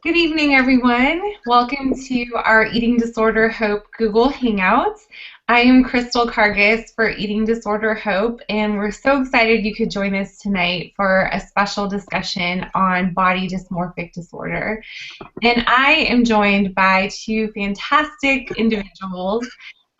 Good evening, everyone. Welcome to our Eating Disorder Hope Google Hangouts. I am Crystal Cargis for Eating Disorder Hope, and we're so excited you could join us tonight for a special discussion on body dysmorphic disorder. And I am joined by two fantastic individuals.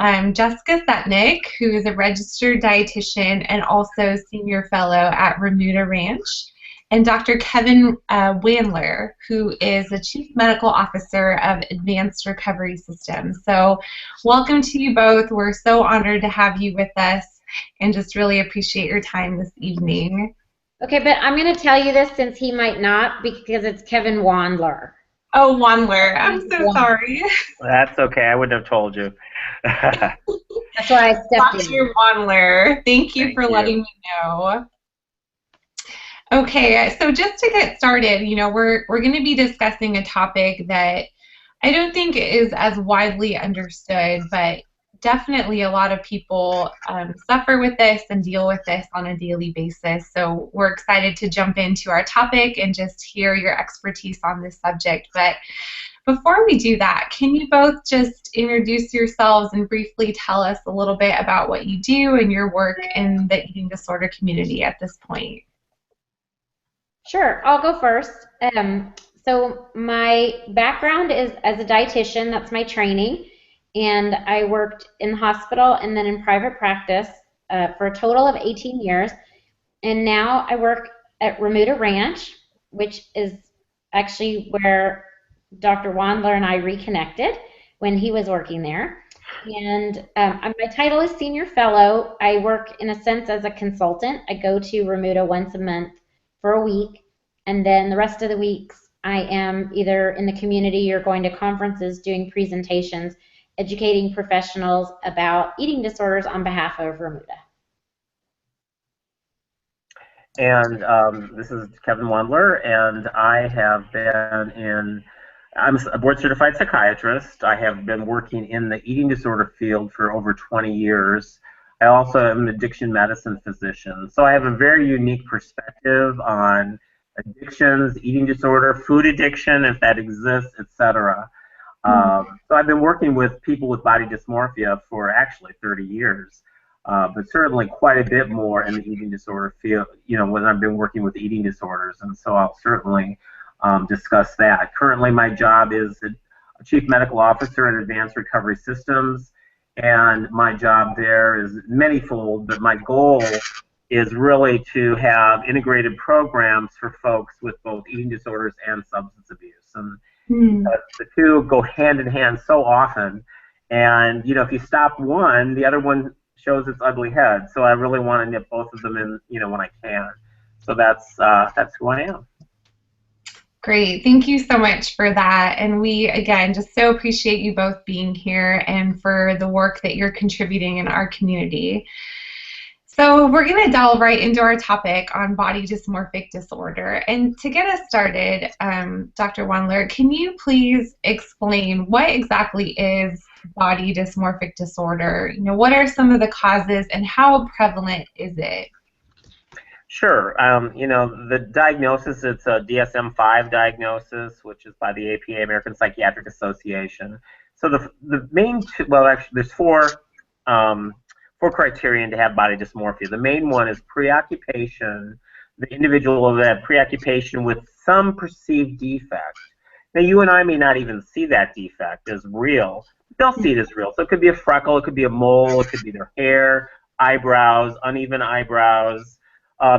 Jessica Setnick, who is a registered dietitian and also senior fellow at Remuda Ranch, and Dr. Kevin Wandler, who is the Chief Medical Officer of Advanced Recovery Systems. So welcome to you both. We're so honored to have you with us and just really appreciate your time this evening. Okay, but I'm going to tell you this since he might not, because it's Kevin Wandler. Oh, Wandler. I'm so sorry. That's okay. I wouldn't have told you. That's why I stepped in. Dr. Wandler, thank you for letting me know. Okay, so just to get started, we're going to be discussing a topic that I don't think is as widely understood, but definitely a lot of people suffer with this and deal with this on a daily basis. So we're excited to jump into our topic and just hear your expertise on this subject. But before we do that, can you both just introduce yourselves and briefly tell us a little bit about what you do and your work in the eating disorder community at this point? Sure, I'll go first. So my background is as a dietitian. That's my training. And I worked in the hospital and then in private practice for a total of 18 years. And now I work at Remuda Ranch, which is actually where Dr. Wandler and I reconnected when he was working there. And my title is Senior Fellow. I work, in a sense, as a consultant. I go to Remuda once a month for a week, and then the rest of the weeks I am either in the community or going to conferences doing presentations, educating professionals about eating disorders on behalf of Remuda. And this is Kevin Wandler, and I have been I'm a board-certified psychiatrist. I have been working in the eating disorder field for over 20 years. I also am an addiction medicine physician, so I have a very unique perspective on addictions, eating disorder, food addiction, if that exists, etc. So I've been working with people with body dysmorphia for actually 30 years, but certainly quite a bit more in the eating disorder field, when I've been working with eating disorders, and so I'll certainly discuss that. Currently, my job is a Chief Medical Officer at Advanced Recovery Systems. And my job there is manyfold, but my goal is really to have integrated programs for folks with both eating disorders and substance abuse. And the two go hand in hand so often. And, if you stop one, the other one shows its ugly head. So I really want to nip both of them in, when I can. So that's who I am. Great. Thank you so much for that. And we, again, just so appreciate you both being here and for the work that you're contributing in our community. So we're going to delve right into our topic on body dysmorphic disorder. And to get us started, Dr. Wandler, can you please explain what exactly is body dysmorphic disorder? What are some of the causes and how prevalent is it? Sure. The diagnosis, it's a DSM-5 diagnosis, which is by the APA, American Psychiatric Association. So the main two, well, actually, there's four criterion to have body dysmorphia. The main one is preoccupation. The individual will have preoccupation with some perceived defect. Now, you and I may not even see that defect as real. They'll see it as real. So it could be a freckle, it could be a mole, it could be their hair, eyebrows, uneven eyebrows,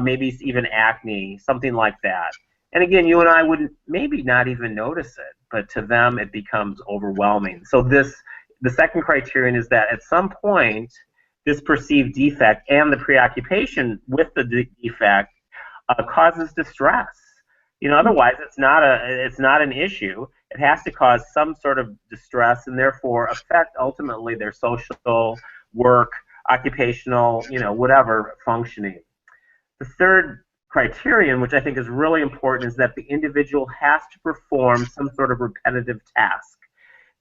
maybe even acne, something like that. And again, you and I wouldn't maybe not even notice it, but to them it becomes overwhelming. So the second criterion is that at some point, this perceived defect and the preoccupation with the defect causes distress. Otherwise it's not an issue. It has to cause some sort of distress and therefore affect ultimately their social, work, occupational, whatever functioning. The third criterion, which I think is really important, is that the individual has to perform some sort of repetitive task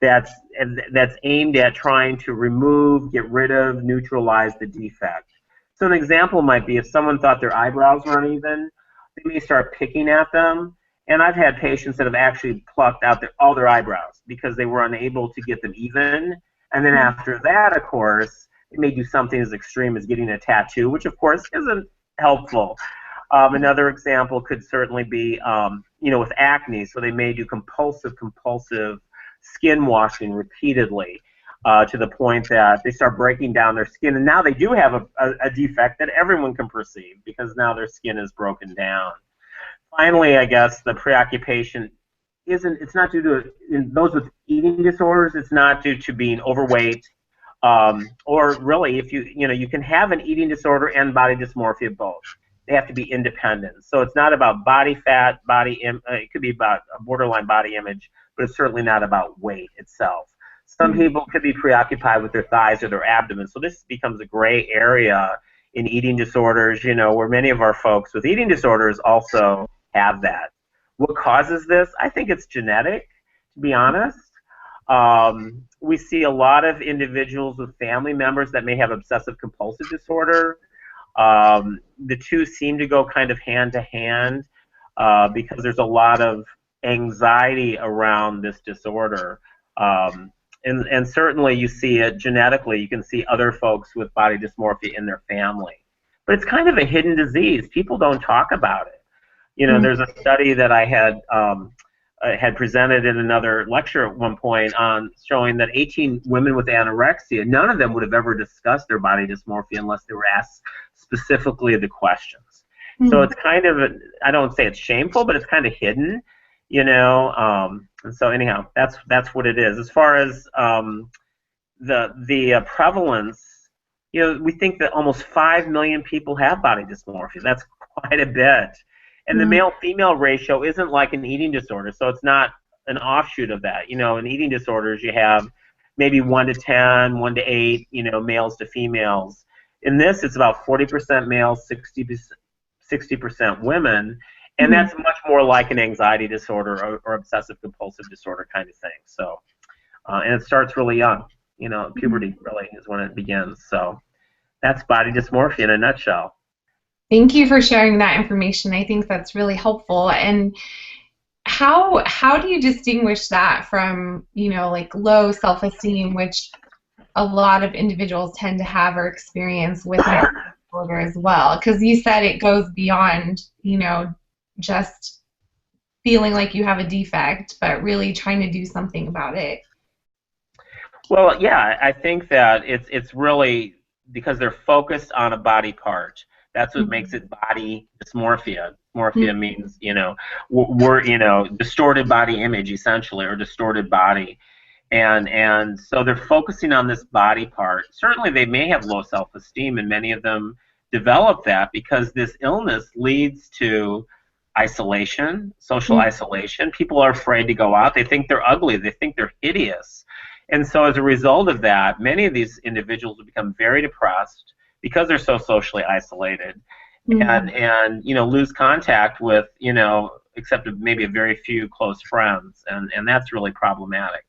that's aimed at trying to remove, get rid of, neutralize the defect. So an example might be if someone thought their eyebrows were uneven, they may start picking at them, And I've had patients that have actually plucked out all their eyebrows because they were unable to get them even. And then after that, of course, they may do something as extreme as getting a tattoo, which of course isn't helpful. Another example could certainly be, with acne. So they may do compulsive skin washing repeatedly to the point that they start breaking down their skin. And now they do have a defect that everyone can perceive because now their skin is broken down. Finally, I guess the preoccupation it's not due to, in those with eating disorders, it's not due to being overweight, or really, if you can have an eating disorder and body dysmorphia both. They have to be independent. So it's not about body fat, it could be about a borderline body image, but it's certainly not about weight itself. Some people could be preoccupied with their thighs or their abdomen. So this becomes a gray area in eating disorders, where many of our folks with eating disorders also have that. What causes this? I think it's genetic, to be honest. We see a lot of individuals with family members that may have obsessive compulsive disorder. The two seem to go kind of hand to hand because there's a lot of anxiety around this disorder. And certainly you see it genetically. You can see other folks with body dysmorphia in their family. But it's kind of a hidden disease. People don't talk about it. There's a study that I had presented in another lecture at one point on showing that 18 women with anorexia, none of them would have ever discussed their body dysmorphia unless they were asked specifically the questions. So it's kind of, I don't say it's shameful, but it's kind of hidden, and so anyhow, that's what it is. As far as the prevalence, we think that almost 5 million people have body dysmorphia. That's quite a bit. And the male-female ratio isn't like an eating disorder, so it's not an offshoot of that. In eating disorders, you have maybe 1 to 10, 1 to 8, males to females. In this, it's about 40% males, 60% women, and that's much more like an anxiety disorder or obsessive-compulsive disorder kind of thing. So, and it starts really young. Puberty really is when it begins. So that's body dysmorphia in a nutshell. Thank you for sharing that information. I think that's really helpful. And how do you distinguish that from, like low self-esteem, which a lot of individuals tend to have or experience with an disorder as well? Because you said it goes beyond, just feeling like you have a defect, but really trying to do something about it. Well, yeah, I think that it's really because they're focused on a body part. That's what makes it body dysmorphia. Dysmorphia means, distorted body image essentially, or distorted body. And so they're focusing on this body part. Certainly they may have low self-esteem, and many of them develop that because this illness leads to isolation, social isolation. People are afraid to go out. They think they're ugly. They think they're hideous. And so as a result of that, many of these individuals will become very depressed because they're so socially isolated, and lose contact with, except maybe a very few close friends, and that's really problematic.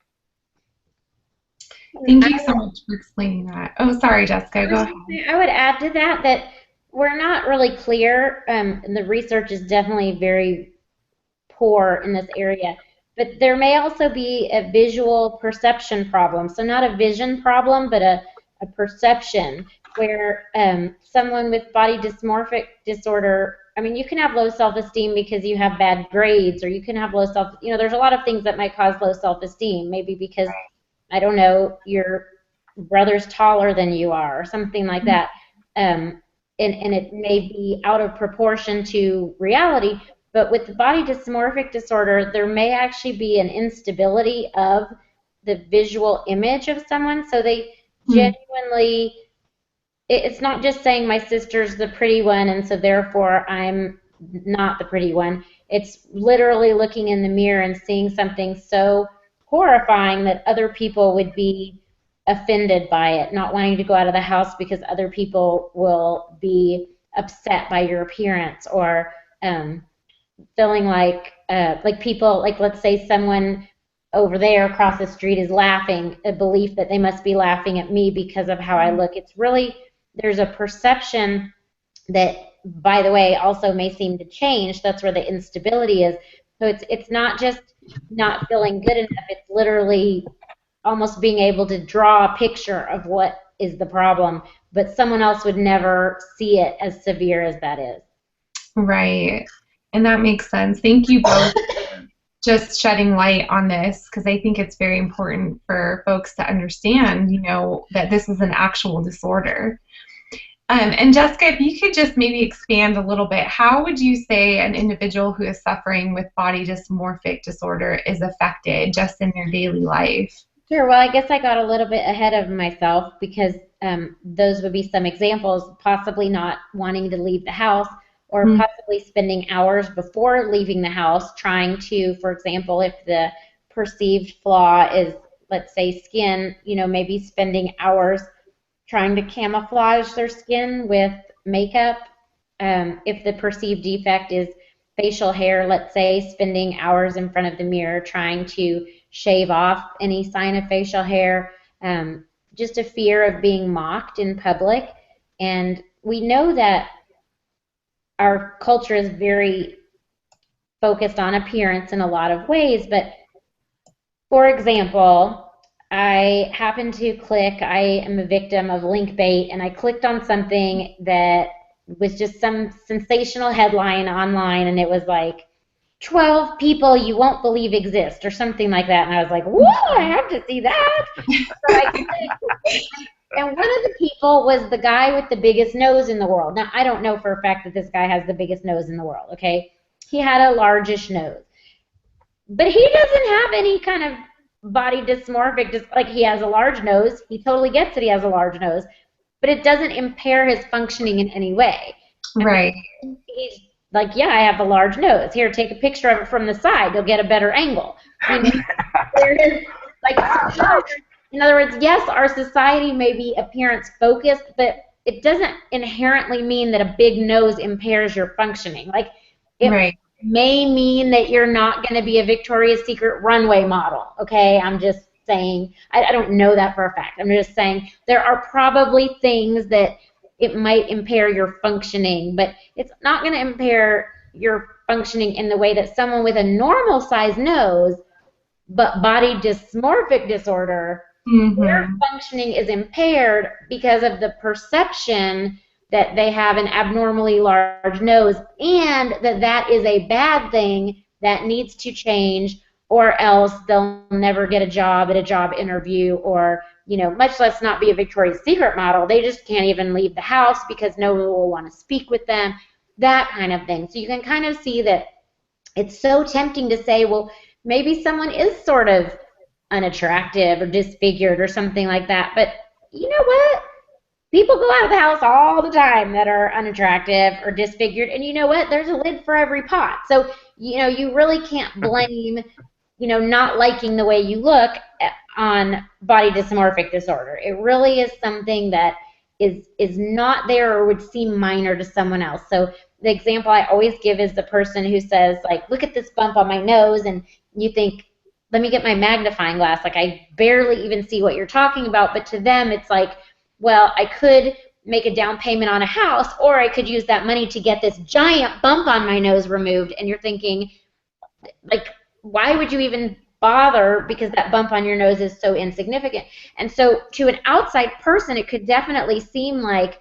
Thank you so much for explaining that. Oh, sorry, Jessica, go ahead. I would add to that we're not really clear, and the research is definitely very poor in this area, but there may also be a visual perception problem. So not a vision problem, but a perception where someone with body dysmorphic disorder, you can have low self-esteem because you have bad grades, or you can have low there's a lot of things that might cause low self-esteem, maybe because, I don't know, your brother's taller than you are, or something like that, and it may be out of proportion to reality. But with the body dysmorphic disorder, there may actually be an instability of the visual image of someone, so they genuinely, it's not just saying my sister's the pretty one and so therefore I'm not the pretty one. It's literally looking in the mirror and seeing something so horrifying that other people would be offended by it, not wanting to go out of the house because other people will be upset by your appearance, or feeling like people, like let's say someone over there across the street is laughing, a belief that they must be laughing at me because of how I look. It's really, there's a perception that, by the way, also may seem to change. That's where the instability is. So it's not just not feeling good enough, it's literally almost being able to draw a picture of what is the problem, but someone else would never see it as severe as that is. Right. And that makes sense. Thank you both for just shedding light on this, because I think it's very important for folks to understand, you know, that this is an actual disorder. And Jessica, if you could just maybe expand a little bit, how would you say an individual who is suffering with body dysmorphic disorder is affected just in their daily life? Sure. Well, I guess I got a little bit ahead of myself because those would be some examples, possibly not wanting to leave the house or possibly spending hours before leaving the house trying to, for example, if the perceived flaw is, let's say, skin, you know, maybe spending hours trying to camouflage their skin with makeup. If the perceived defect is facial hair, let's say, spending hours in front of the mirror trying to shave off any sign of facial hair, just a fear of being mocked in public. And we know that our culture is very focused on appearance in a lot of ways, but for example, I happened to click, I am a victim of link bait, and I clicked on something that was just some sensational headline online, and it was like, 12 people you won't believe exist, or something like that, and I was like, whoa, I have to see that. So I clicked, and one of the people was the guy with the biggest nose in the world. Now, I don't know for a fact that this guy has the biggest nose in the world, okay? He had a largish nose. But he doesn't have any kind of body dysmorphic, just like he has a large nose. He totally gets that he has a large nose, but it doesn't impair his functioning in any way. Right. He's like, yeah, I have a large nose. Here, take a picture of it from the side. You'll get a better angle. You know, there is, like, in other words, yes, our society may be appearance focused, but it doesn't inherently mean that a big nose impairs your functioning. Like, it may mean that you're not going to be a Victoria's Secret runway model, okay? I'm just saying, I don't know that for a fact. I'm just saying there are probably things that it might impair your functioning, but it's not going to impair your functioning in the way that someone with a normal size nose, but body dysmorphic disorder, their functioning is impaired because of the perception that they have an abnormally large nose, and that is a bad thing that needs to change, or else they'll never get a job at a job interview, or, you know, much less not be a Victoria's Secret model. They just can't even leave the house because no one will want to speak with them, that kind of thing. So you can kind of see that it's so tempting to say, well, maybe someone is sort of unattractive or disfigured or something like that, but you know what? People go out of the house all the time that are unattractive or disfigured, and you know what? There's a lid for every pot. So, you know, you really can't blame, you know, not liking the way you look on body dysmorphic disorder. It really is something that is not there or would seem minor to someone else. So the example I always give is the person who says, like, look at this bump on my nose, and you think, let me get my magnifying glass. Like, I barely even see what you're talking about, but to them it's like, well, I could make a down payment on a house, or I could use that money to get this giant bump on my nose removed. And you're thinking, like, why would you even bother, because that bump on your nose is so insignificant? And so to an outside person, it could definitely seem like,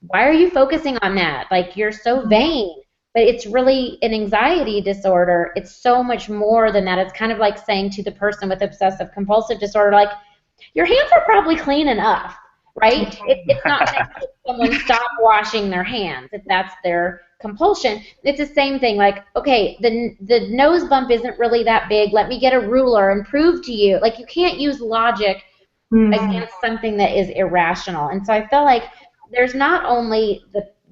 why are you focusing on that? Like, you're so vain. But it's really an anxiety disorder. It's so much more than that. It's kind of like saying to the person with obsessive compulsive disorder, like, your hands are probably clean enough. Right? It's not going to make someone stop washing their hands if that's their compulsion. It's the same thing. Like, okay, the nose bump isn't really that big. Let me get a ruler and prove to you. Like, you can't use logic against something that is irrational. And so I feel like there's not only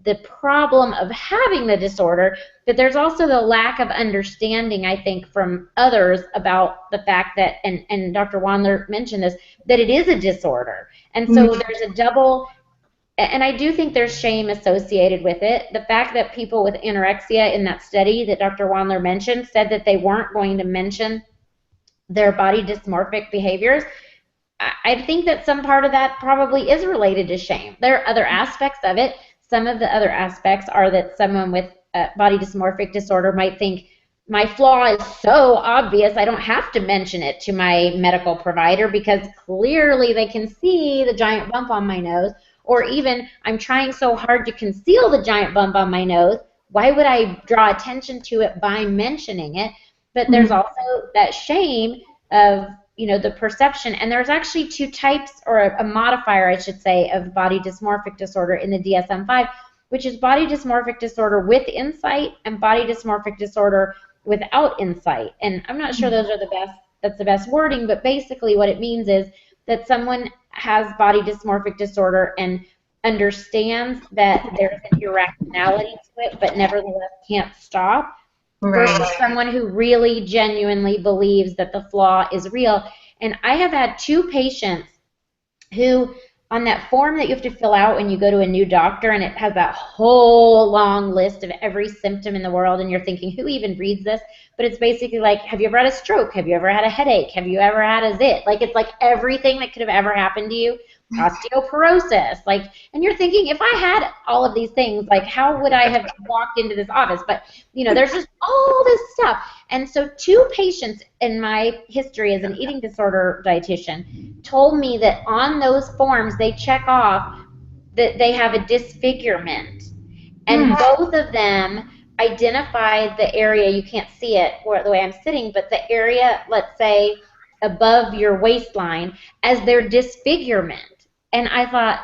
the problem of having the disorder, but there's also the lack of understanding, I think, from others about the fact that, and Dr. Wandler mentioned this, that it is a disorder. And so there's a double, and I do think there's shame associated with it. The fact that people with anorexia in that study that Dr. Wandler mentioned said that they weren't going to mention their body dysmorphic behaviors, I think that some part of that probably is related to shame. There are other aspects of it. Some of the other aspects are that someone with body dysmorphic disorder might think, my flaw is so obvious, I don't have to mention it to my medical provider because clearly they can see the giant bump on my nose. Or even I'm trying so hard to conceal the giant bump on my nose. Why would I draw attention to it by mentioning it? But there's also that shame of, you know, the perception. And there's actually two types, or a modifier, I should say, of body dysmorphic disorder in the DSM-5, which is body dysmorphic disorder with insight and body dysmorphic disorder without insight. And I'm not sure those are that's the best wording, but basically what it means is that someone has body dysmorphic disorder and understands that there's an irrationality to it, but nevertheless can't stop, versus someone who really genuinely believes that the flaw is real. And I have had two patients who, on that form that you have to fill out when you go to a new doctor, and it has that whole long list of every symptom in the world, and you're thinking, who even reads this? But it's basically like, have you ever had a stroke? Have you ever had a headache? Have you ever had a zit? Like, it's like everything that could have ever happened to you. Osteoporosis, like, and you're thinking, if I had all of these things, like, how would I have walked into this office? But, you know, there's just all this stuff. And so two patients in my history as an eating disorder dietitian told me that on those forms they check off that they have a disfigurement. And both of them identified the area, you can't see it the way I'm sitting, but the area, let's say, above your waistline as their disfigurement. And I thought,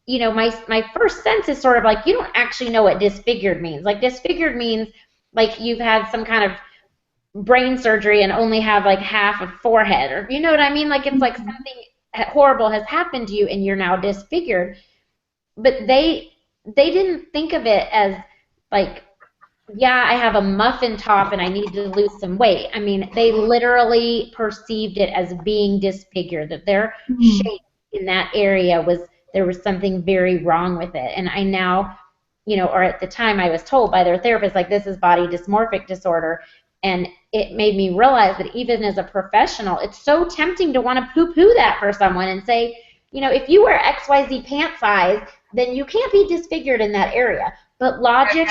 you know, my first sense is sort of like, you don't actually know what disfigured means. Like, disfigured means like you've had some kind of brain surgery and only have like half a forehead, or you know what I mean? Like, it's like something horrible has happened to you and you're now disfigured. But they didn't think of it as like, yeah, I have a muffin top and I need to lose some weight. I mean, they literally perceived it as being disfigured, that their shape in that area there was something very wrong with it. And I now, you know, or at the time I was told by their therapist, like, this is body dysmorphic disorder. And it made me realize that even as a professional, it's so tempting to want to poo-poo that for someone and say, you know, if you wear XYZ pant size, then you can't be disfigured in that area. But logic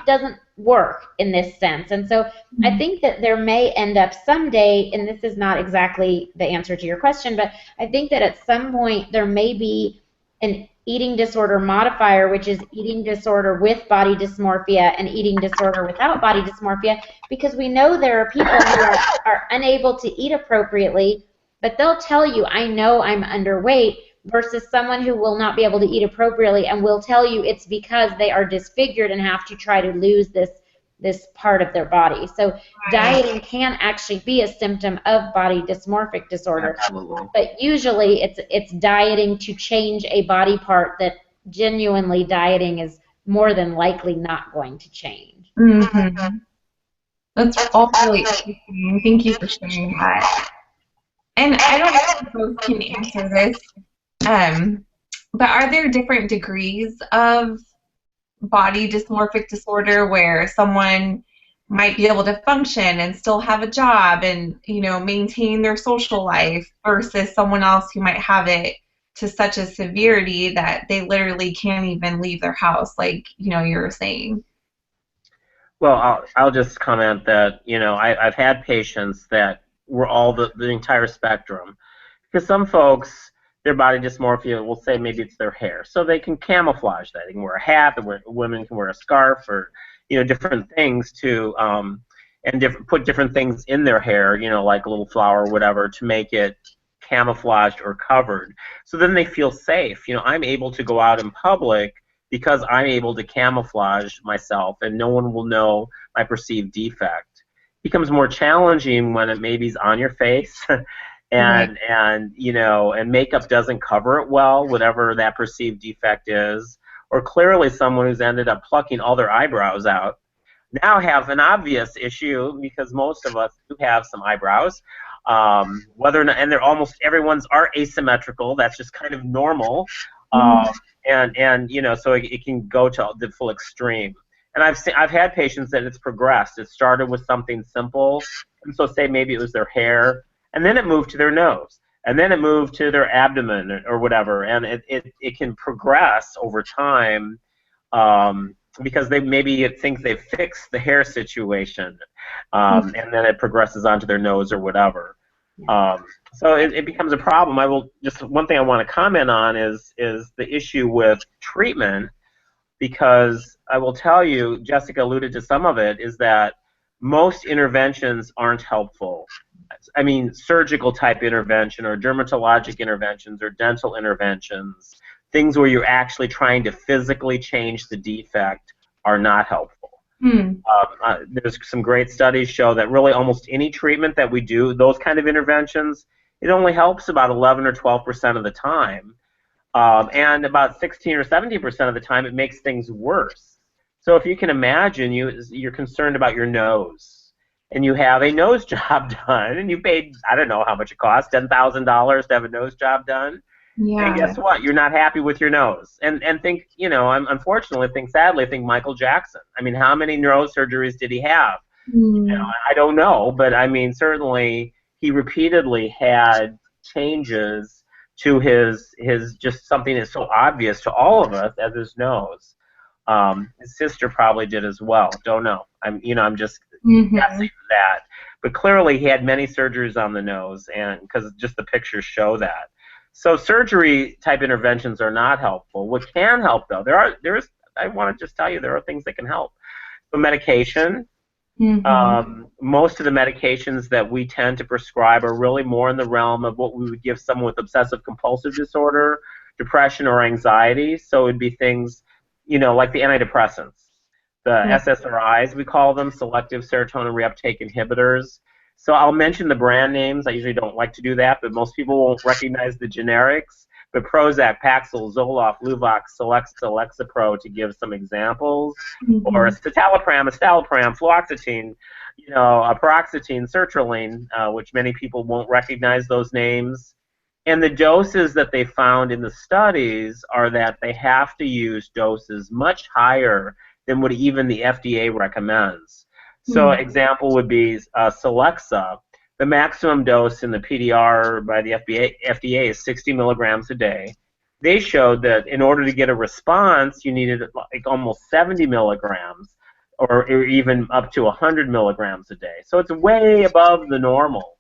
doesn't work in this sense. And so I think that there may end up someday, and this is not exactly the answer to your question, but I think that at some point there may be an eating disorder modifier, which is eating disorder with body dysmorphia and eating disorder without body dysmorphia, because we know there are people who are unable to eat appropriately, but they'll tell you, I know I'm underweight, versus someone who will not be able to eat appropriately and will tell you it's because they are disfigured and have to try to lose this part of their body. So dieting can actually be a symptom of body dysmorphic disorder. Absolutely. But usually it's dieting to change a body part that genuinely dieting is more than likely not going to change. That's all really interesting. Thank you for sharing that. And I don't know if you both can answer this, but are there different degrees of body dysmorphic disorder where someone might be able to function and still have a job and, you know, maintain their social life, versus someone else who might have it to such a severity that they literally can't even leave their house, like, you know, you were saying? Well, I'll just comment that, you know, I've had patients that were all the entire spectrum, because some folks, their body dysmorphia, will say maybe it's their hair, so they can camouflage that. They can wear a hat, women can wear a scarf, or, you know, different things to and put different things in their hair, you know, like a little flower or whatever, to make it camouflaged or covered. So then they feel safe. You know, I'm able to go out in public because I'm able to camouflage myself and no one will know my perceived defect. It becomes more challenging when it maybe's on your face and you know, and makeup doesn't cover it well, whatever that perceived defect is. Or clearly someone who's ended up plucking all their eyebrows out now have an obvious issue, because most of us do have some eyebrows. Whether or not, and they're almost everyone's are asymmetrical. That's just kind of normal. And you know, so it can go to the full extreme. And I've had patients that it's progressed. It started with something simple, and so say maybe it was their hair, and then it moved to their nose, and then it moved to their abdomen or whatever, and it can progress over time. because they maybe think they've fixed the hair situation, and then it progresses onto their nose or whatever. So it becomes a problem. One thing I want to comment on is the issue with treatment, because I will tell you, Jessica alluded to some of it, is that most interventions aren't helpful. I mean, surgical type intervention or dermatologic interventions or dental interventions, things where you're actually trying to physically change the defect, are not helpful. There's some great studies show that really almost any treatment that we do, those kind of interventions, it only helps about 11 or 12% of the time. And about 16 or 17% of the time, it makes things worse. So if you can imagine, you're concerned about your nose, and you have a nose job done, and you paid, I don't know how much it costs, $10,000 to have a nose job done. Yeah. And guess what? You're not happy with your nose. And think, unfortunately, sadly, think Michael Jackson. I mean, how many neurosurgeries did he have? I don't know, but I mean, certainly he repeatedly had changes to his just something that's so obvious to all of us as his nose. His sister probably did as well. Don't know. I'm just guessing that. But clearly he had many surgeries on the nose, and because just the pictures show that. So surgery type interventions are not helpful. What can help though, I want to just tell you, there are things that can help. So medication. Most of the medications that we tend to prescribe are really more in the realm of what we would give someone with obsessive compulsive disorder, depression, or anxiety. So it'd be things, like the antidepressants, the SSRIs, we call them, selective serotonin reuptake inhibitors. So I'll mention the brand names. I usually don't like to do that, but most people won't recognize the generics. But Prozac, Paxil, Zoloft, Luvox, Celexa, Lexapro, to give some examples, or citalopram, fluoxetine, paroxetine, sertraline, which many people won't recognize those names. And the doses that they found in the studies are that they have to use doses much higher than what even the FDA recommends. So example would be Celexa. The maximum dose in the PDR by the FDA is 60 milligrams a day. They showed that in order to get a response, you needed like almost 70 milligrams, or even up to 100 milligrams a day. So it's way above the normal.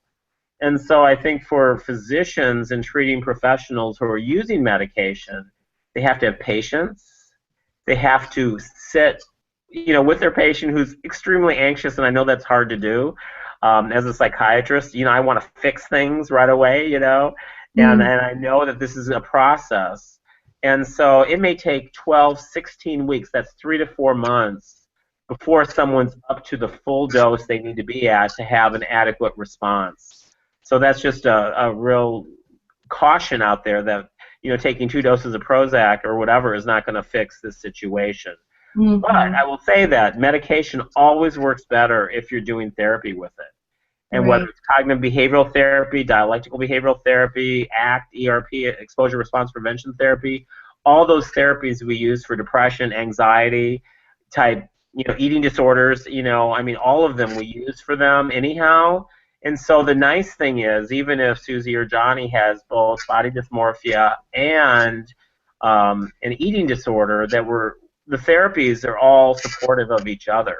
And so I think for physicians and treating professionals who are using medication, they have to have patience. They have to sit, with their patient who's extremely anxious, and I know that's hard to do. As a psychiatrist, I want to fix things right away, and I know that this is a process. And so it may take 12, 16 weeks, that's 3 to 4 months, before someone's up to the full dose they need to be at to have an adequate response. So that's just a real caution out there that, taking 2 doses of Prozac or whatever is not going to fix this situation. But I will say that medication always works better if you're doing therapy with it. And whether it's cognitive behavioral therapy, dialectical behavioral therapy, ACT, ERP, exposure response prevention therapy, all those therapies we use for depression, anxiety, type, eating disorders, all of them we use for them anyhow. And so the nice thing is, even if Susie or Johnny has both body dysmorphia and an eating disorder, the therapies are all supportive of each other.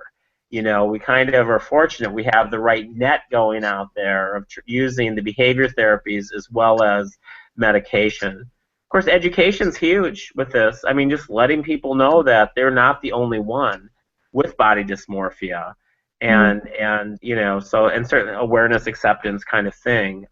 We kind of are fortunate we have the right net going out there of using the behavior therapies as well as medication. Of course, education's huge with this. I mean, just letting people know that they're not the only one with body dysmorphia. And certainly awareness, acceptance kind of thing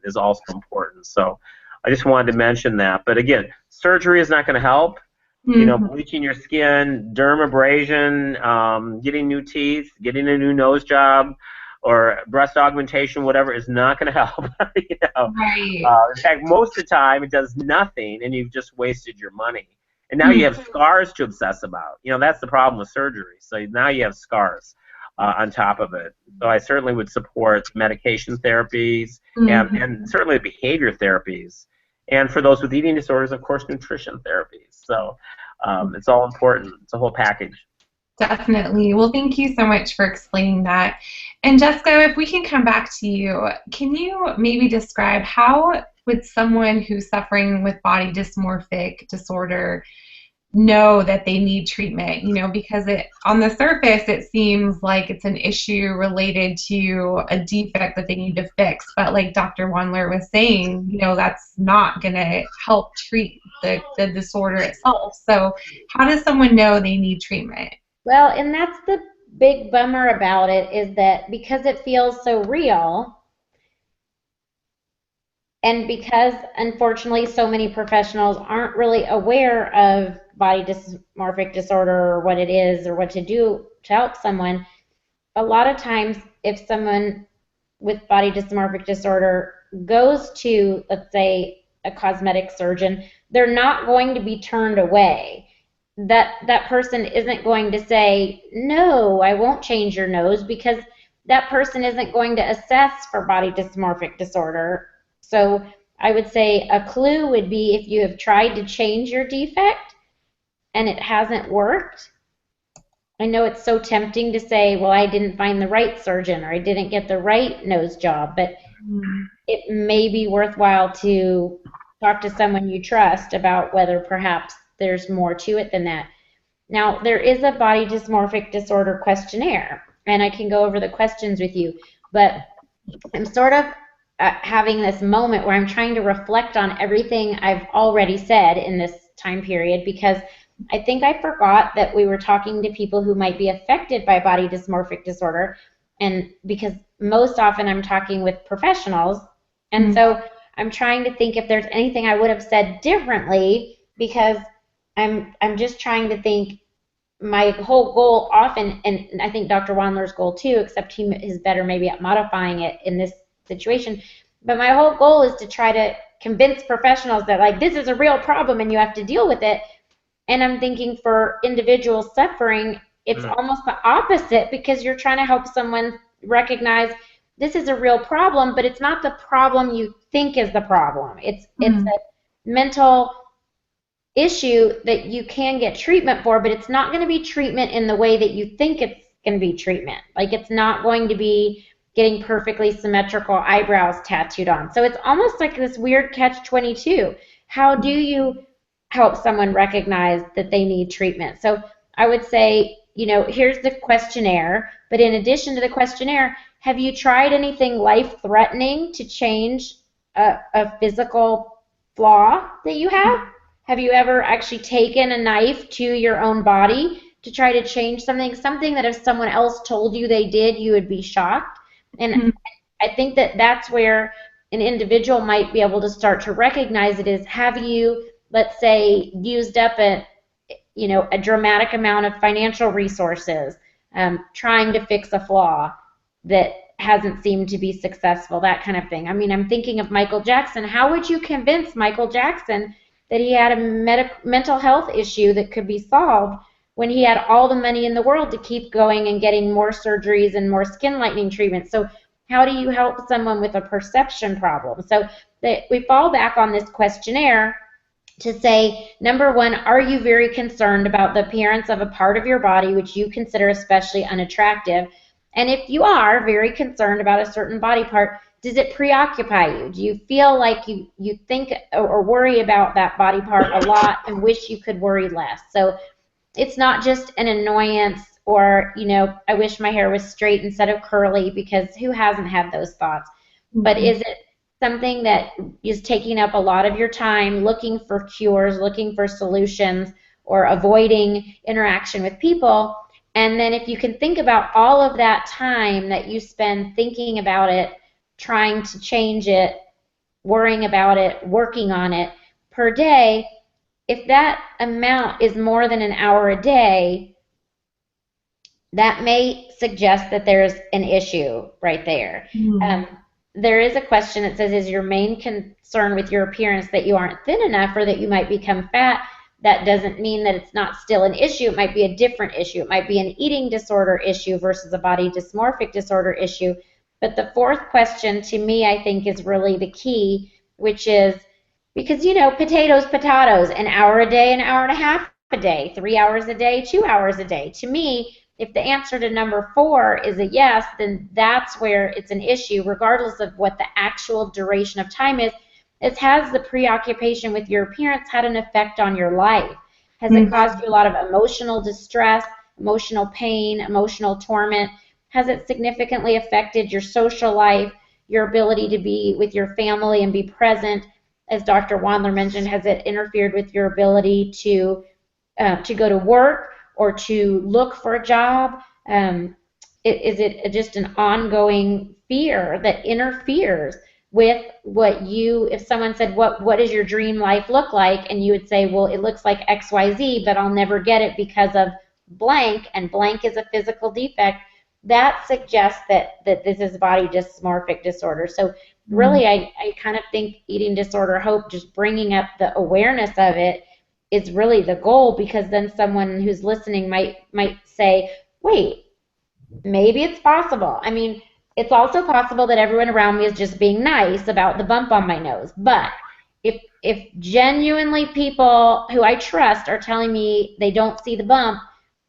is also important. So I just wanted to mention that. But again, surgery is not going to help. Bleaching your skin, dermabrasion, getting new teeth, getting a new nose job, or breast augmentation, whatever, is not going to help. In fact, most of the time it does nothing, and you've just wasted your money. And now you have scars to obsess about. That's the problem with surgery. So now you have scars on top of it. So I certainly would support medication therapies and certainly behavior therapies. And for those with eating disorders, of course, nutrition therapies. So it's all important. It's a whole package. Definitely. Well, thank you so much for explaining that. And Jessica, if we can come back to you, can you maybe describe how would someone who's suffering with body dysmorphic disorder know that they need treatment, you know, because on the surface it seems like it's an issue related to a defect that they need to fix, but like Dr. Wandler was saying, you know, that's not going to help treat the disorder itself. So how does someone know they need treatment? Well, and that's the big bummer about it, is that because it feels so real, and because unfortunately so many professionals aren't really aware of body dysmorphic disorder or what it is or what to do to help someone, a lot of times if someone with body dysmorphic disorder goes to, let's say, a cosmetic surgeon, they're not going to be turned away. That person isn't going to say, no, I won't change your nose, because that person isn't going to assess for body dysmorphic disorder. So I would say a clue would be if you have tried to change your defect and it hasn't worked. I know it's so tempting to say, well, I didn't find the right surgeon or I didn't get the right nose job, but it may be worthwhile to talk to someone you trust about whether perhaps there's more to it than that. Now, there is a body dysmorphic disorder questionnaire, and I can go over the questions with you, but I'm sort of having this moment where I'm trying to reflect on everything I've already said in this time period, because I think I forgot that we were talking to people who might be affected by body dysmorphic disorder, and because most often I'm talking with professionals, and so I'm trying to think if there's anything I would have said differently, because I'm just trying to think. My whole goal often, and I think Dr. Wandler's goal too, except he is better maybe at modifying it in this situation, but my whole goal is to try to convince professionals that, like, this is a real problem and you have to deal with it. And I'm thinking for individuals suffering, it's almost the opposite, because you're trying to help someone recognize this is a real problem, but it's not the problem you think is the problem. It's a mental issue that you can get treatment for, but it's not going to be treatment in the way that you think it's going to be treatment. Like, it's not going to be getting perfectly symmetrical eyebrows tattooed on. So it's almost like this weird catch-22. How do you help someone recognize that they need treatment? So I would say, you know, here's the questionnaire, but in addition to the questionnaire, have you tried anything life-threatening to change a physical flaw that you have? Have you ever actually taken a knife to your own body to try to change something that if someone else told you they did, you would be shocked? And I think that that's where an individual might be able to start to recognize it is, have you, let's say, used up a dramatic amount of financial resources trying to fix a flaw that hasn't seemed to be successful, that kind of thing. I mean, I'm thinking of Michael Jackson. How would you convince Michael Jackson that he had a mental health issue that could be solved when he had all the money in the world to keep going and getting more surgeries and more skin lightening treatments? So how do you help someone with a perception problem? So we fall back on this questionnaire to say, number one, are you very concerned about the appearance of a part of your body which you consider especially unattractive? And if you are very concerned about a certain body part, does it preoccupy you? Do you feel like you think or worry about that body part a lot and wish you could worry less? So it's not just an annoyance or, you know, I wish my hair was straight instead of curly, because who hasn't had those thoughts? But is it something that is taking up a lot of your time, looking for cures, looking for solutions, or avoiding interaction with people? And then if you can think about all of that time that you spend thinking about it, trying to change it, worrying about it, working on it per day, if that amount is more than an hour a day, that may suggest that there's an issue right there. There is a question that says, is your main concern with your appearance that you aren't thin enough or that you might become fat? That doesn't mean that it's not still an issue. It might be a different issue. It might be an eating disorder issue versus a body dysmorphic disorder issue. But the fourth question, to me, I think is really the key, which is, because, you know, potatoes, an hour a day, an hour and a half a day, 3 hours a day, 2 hours a day. To me, if the answer to number 4 is a yes, then that's where it's an issue, regardless of what the actual duration of time is. Has the preoccupation with your appearance had an effect on your life? Has it caused you a lot of emotional distress, emotional pain, emotional torment? Has it significantly affected your social life, your ability to be with your family and be present? As Dr. Wandler mentioned, has it interfered with your ability to go to work or to look for a job? Is it just an ongoing fear that interferes with what you, if someone said, what does your dream life look like? And you would say, well, it looks like XYZ, but I'll never get it because of blank, and blank is a physical defect. That suggests that this is body dysmorphic disorder. So really, I kind of think eating disorder hope, just bringing up the awareness of it, is really the goal, because then someone who's listening might say, wait, maybe it's possible. I mean, it's also possible that everyone around me is just being nice about the bump on my nose. But if genuinely people who I trust are telling me they don't see the bump,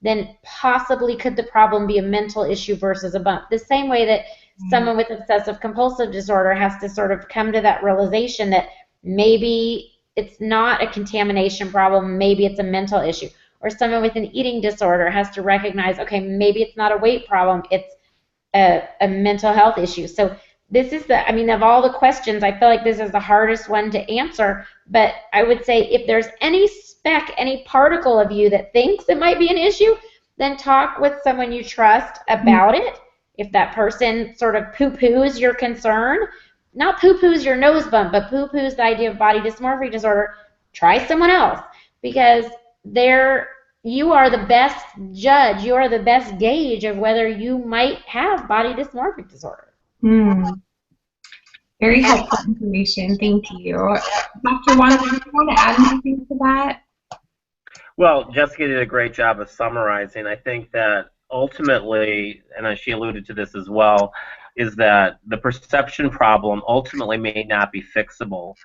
then possibly could the problem be a mental issue versus a bump? The same way that someone with obsessive compulsive disorder has to sort of come to that realization that maybe it's not a contamination problem, maybe it's a mental issue. Or someone with an eating disorder has to recognize, okay, maybe it's not a weight problem, it's a mental health issue. So this is I mean, of all the questions, I feel like this is the hardest one to answer. But I would say if there's any speck, any particle of you that thinks it might be an issue, then talk with someone you trust about it. If that person sort of poo-poos your concern, not poo-poos your nose bump, but poo-poos the idea of body dysmorphic disorder, try someone else, because you are the best judge, you are the best gauge of whether you might have body dysmorphic disorder. Very helpful information. Thank you. Dr. Wanda, do you want to add anything to that? Well, Jessica did a great job of summarizing. I think that ultimately, and she alluded to this as well, is that the perception problem ultimately may not be fixable.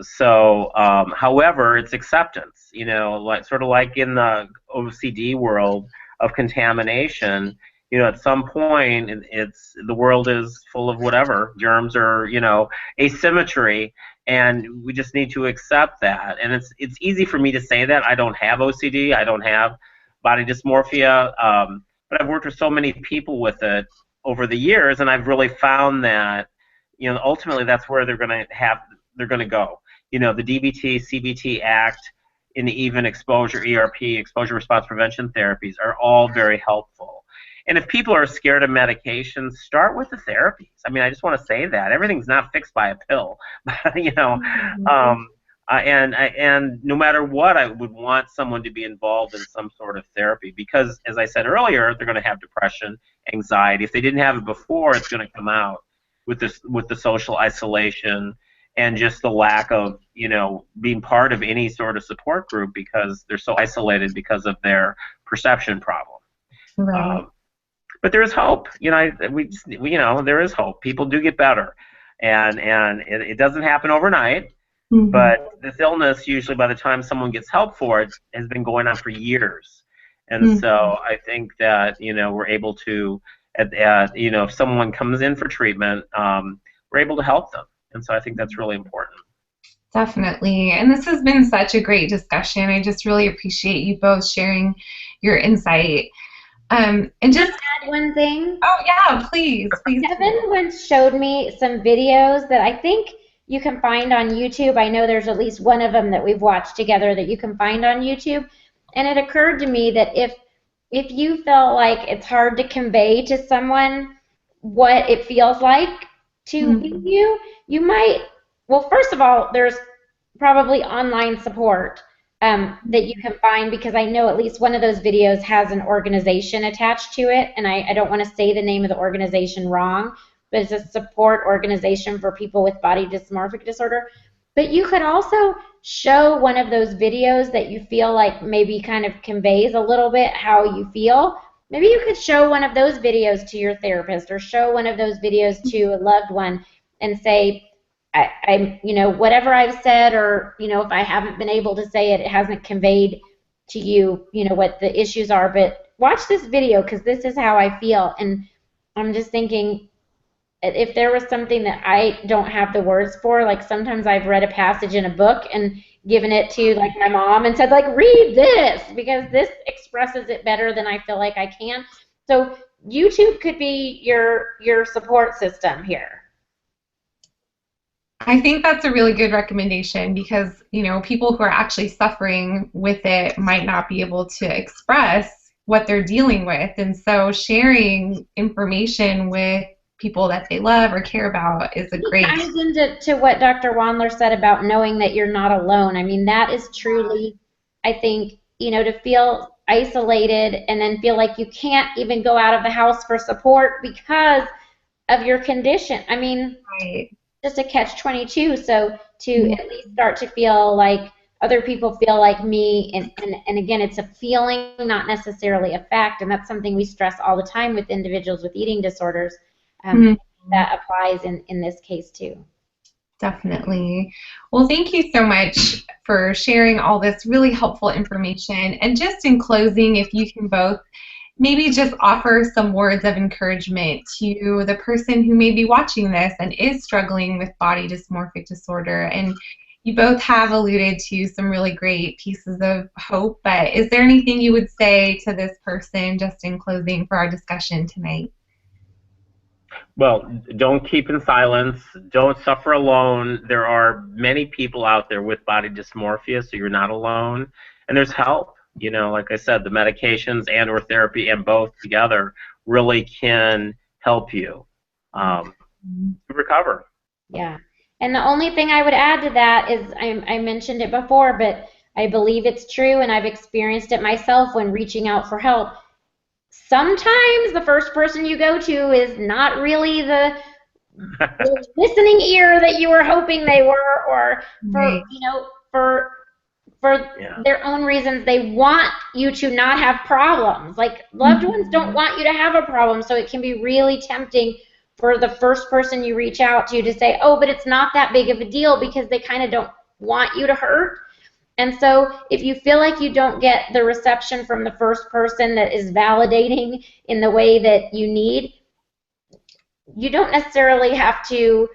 So however, it's acceptance, sort of like in the OCD world of contamination. At some point, the world is full of whatever germs or asymmetry, and we just need to accept that. And it's easy for me to say that. I don't have OCD, I don't have body dysmorphia, but I've worked with so many people with it over the years, and I've really found that ultimately that's where they're going to go. The DBT, CBT, ACT, and even exposure, ERP, exposure response prevention therapies are all very helpful. And if people are scared of medications, start with the therapies. I mean, I just want to say that everything's not fixed by a pill, and no matter what, I would want someone to be involved in some sort of therapy, because, as I said earlier, they're going to have depression, anxiety. If they didn't have it before, it's going to come out with the social isolation and just the lack of being part of any sort of support group, because they're so isolated because of their perception problem. Right. But there is hope. There is hope. People do get better, and it doesn't happen overnight. But this illness, usually by the time someone gets help for it, has been going on for years. And so I think that we're able to, if someone comes in for treatment, we're able to help them. And so I think that's really important. Definitely. And this has been such a great discussion. I just really appreciate you both sharing your insight. And just add one thing. Oh yeah, please. Kevin once showed me some videos that I think you can find on YouTube. I know there's at least one of them that we've watched together that you can find on YouTube. And it occurred to me that if you felt like it's hard to convey to someone what it feels like to be you might, well, first of all, there's probably online support that you can find, because I know at least one of those videos has an organization attached to it, and I don't want to say the name of the organization wrong, but it's a support organization for people with body dysmorphic disorder. But you could also show one of those videos that you feel like maybe kind of conveys a little bit how you feel. Maybe you could show one of those videos to your therapist, or show one of those videos to a loved one and say, I whatever I've said, or, if I haven't been able to say it, it hasn't conveyed to you, what the issues are, but watch this video because this is how I feel. And I'm just thinking, if there was something that I don't have the words for, like sometimes I've read a passage in a book and given it to like my mom and said like, read this because this expresses it better than I feel like I can. So YouTube could be your support system here. I think that's a really good recommendation because, you know, people who are actually suffering with it might not be able to express what they're dealing with. And so sharing information with people that they love or care about is a great... It ties into what Dr. Wandler said about knowing that you're not alone. I mean, that is truly, I think, you know, to feel isolated and then feel like you can't even go out of the house for support because of your condition. I mean... Right. Just a catch-22, so to at least start to feel like other people feel like me, and again, it's a feeling, not necessarily a fact, and that's something we stress all the time with individuals with eating disorders. That applies in this case too. Definitely. Well, thank you so much for sharing all this really helpful information. And just in closing, if you can both maybe just offer some words of encouragement to the person who may be watching this and is struggling with body dysmorphic disorder. And you both have alluded to some really great pieces of hope, but is there anything you would say to this person just in closing for our discussion tonight? Well, don't keep in silence. Don't suffer alone. There are many people out there with body dysmorphia, so you're not alone. And there's help. You know, like I said, the medications and or therapy and both together really can help you recover. Yeah. And the only thing I would add to that is I mentioned it before, but I believe it's true, and I've experienced it myself when reaching out for help. Sometimes the first person you go to is not really the listening ear that you were hoping they were, or for, you know, for their own reasons, they want you to not have problems. Like, loved ones don't want you to have a problem, so it can be really tempting for the first person you reach out to say, oh, but it's not that big of a deal, because they kind of don't want you to hurt. And so if you feel like you don't get the reception from the first person that is validating in the way that you need, you don't necessarily have to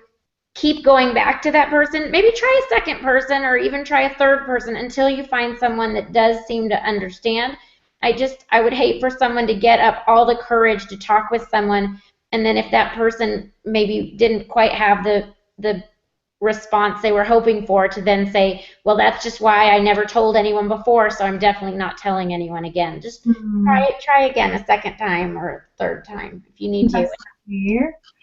keep going back to that person. Maybe try a second person or even try a third person until you find someone that does seem to understand. I would hate for someone to get up all the courage to talk with someone, and then if that person maybe didn't quite have the response they were hoping for, to then say, well, that's just why I never told anyone before, so I'm definitely not telling anyone again. Just try again a second time or a third time if you need to.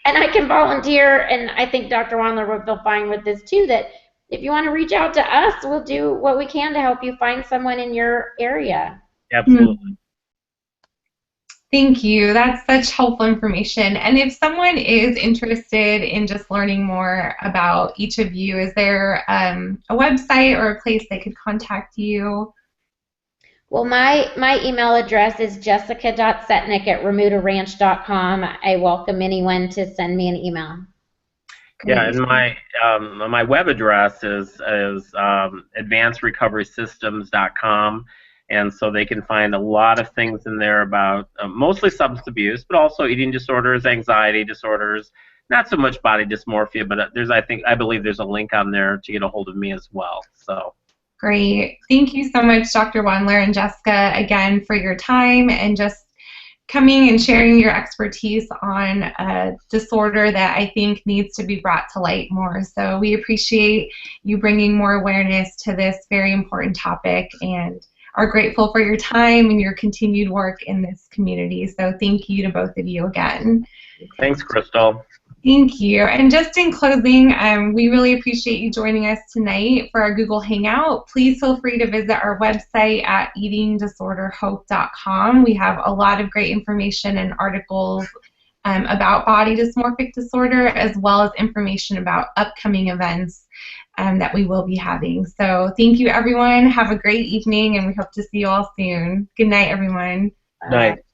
And I can volunteer, and I think Dr. Wandler will feel fine with this too, that if you want to reach out to us, we'll do what we can to help you find someone in your area. Absolutely. Thank you. That's such helpful information. And if someone is interested in just learning more about each of you, is there a website or a place they could contact you? Well, my email address is jessica.setnick@remudaranch.com. I welcome anyone to send me an email. Yeah, and my web address is advancedrecoverysystems.com, and so they can find a lot of things in there about mostly substance abuse, but also eating disorders, anxiety disorders, not so much body dysmorphia, but I believe there's a link on there to get a hold of me as well. So. Great. Thank you so much, Dr. Wandler and Jessica, again, for your time and just coming and sharing your expertise on a disorder that I think needs to be brought to light more. So we appreciate you bringing more awareness to this very important topic and are grateful for your time and your continued work in this community. So thank you to both of you again. Thanks, Crystal. Thank you. And just in closing, we really appreciate you joining us tonight for our Google Hangout. Please feel free to visit our website at eatingdisorderhope.com. We have a lot of great information and articles about body dysmorphic disorder, as well as information about upcoming events that we will be having. So thank you, everyone. Have a great evening, and we hope to see you all soon. Good night, everyone. Night.